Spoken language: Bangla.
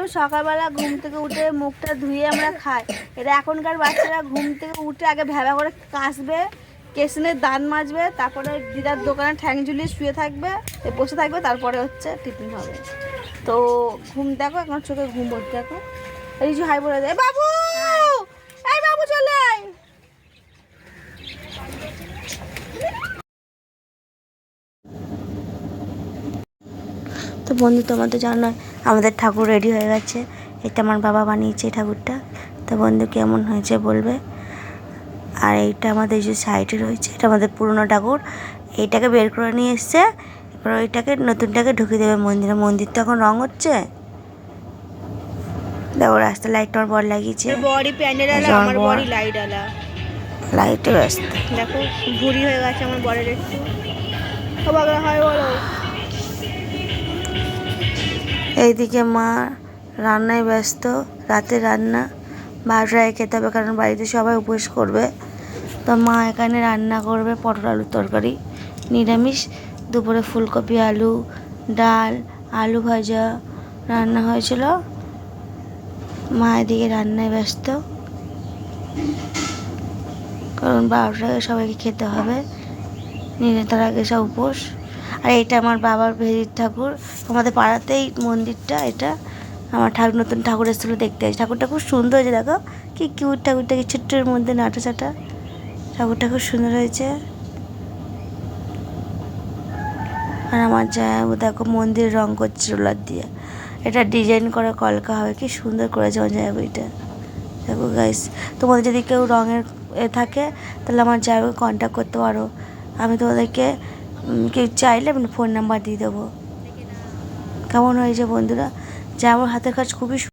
আমি সকালবেলা ঘুম থেকে উঠে মুখটা ধুয়ে আমরা খাই। এটা এখনকার বাচ্চারা ঘুম থেকে উঠে আগে ভ্যাবা করে কাশবে, কেসিনের দাঁত মাজবে, তারপরে দিদার দোকানে ঠ্যাং ঝুলিয়ে শুয়ে থাকবে, বসে থাকবে, তারপরে হচ্ছে টিফিন হবে। তো ঘুম দেখো, এখন চোখে ঘুম পড়তে দেখো। এই কিছু হাই বলে দেয়, বাবু এই বাবু চলে আয়। তো বন্ধু, তোমার তো জানো আমাদের ঠাকুর রেডি হয়ে গেছে। এটা আমার বাবা বানিয়েছে ঠাকুরটা। তো বন্ধু কেমন হয়েছে বলবে। আর এইটা আমাদের যে সাইডে রয়েছে, এটা আমাদের পুরনো ঠাকুর। এইটাকে বের করে নিয়ে এসছে, এবার ওইটাকে নতুনটাকে ঢুকিয়ে দেবে মন্দিরে। মন্দির তো এখন রং হচ্ছে। দেখো রাস্তার লাইট আমার বড় লাগিয়েছে, বড়ি প্যান্ডেল আলা, আমার বড়ি লাইট আলা। লাইটে ব্যস্ত। দেখো ভুড়ি হয়ে গেছে আমার বরের একটু। সবাই হয় বলো। এইদিকে মা রান্নায় ব্যস্ত, রাতে রান্না 12টায় খেতে হবে, কারণ বাড়িতে সবাই উপোস করবে। তো মা এখানে রান্না করবে পটল আলুর তরকারি নিরামিষ। দুপুরে ফুলকপি আলু, ডাল, আলু ভাজা রান্না হয়েছিল। মা এদিকে রান্নায় ব্যস্ত, কারণ 12টায় সবাইকে খেতে হবে, তার আগে সব উপোস। আর এটা আমার বাবার ভেরির ঠাকুর, আমাদের পাড়াতেই মন্দিরটা। এটা আমার ঠাকুর, নতুন ঠাকুর এসেছিলো দেখতে আসি। ঠাকুরটা খুব সুন্দর হয়েছে, দেখো কি কিউট ঠাকুরটা, কি ছোট্টের মধ্যে নাটা চাটা। ঠাকুরটা খুব সুন্দর হয়েছে। আর আমার জামাইবাবু দেখো মন্দির রং করছে রোলার দিয়ে। এটা ডিজাইন করা কলকা হবে, কি সুন্দর করেছে আমার জামাইবাবু এটা। দেখো গাইস, তোমাদের যদি কেউ রঙের থাকে তাহলে আমার জামাইবাবুকে কন্ট্যাক্ট করতে পারো। আমি তোমাদেরকে কেউ চাইলে আমি ফোন নাম্বার দিয়ে দেবো। কেমন হয়েছে বন্ধুরা? যে আমার হাতের কাজ খুবই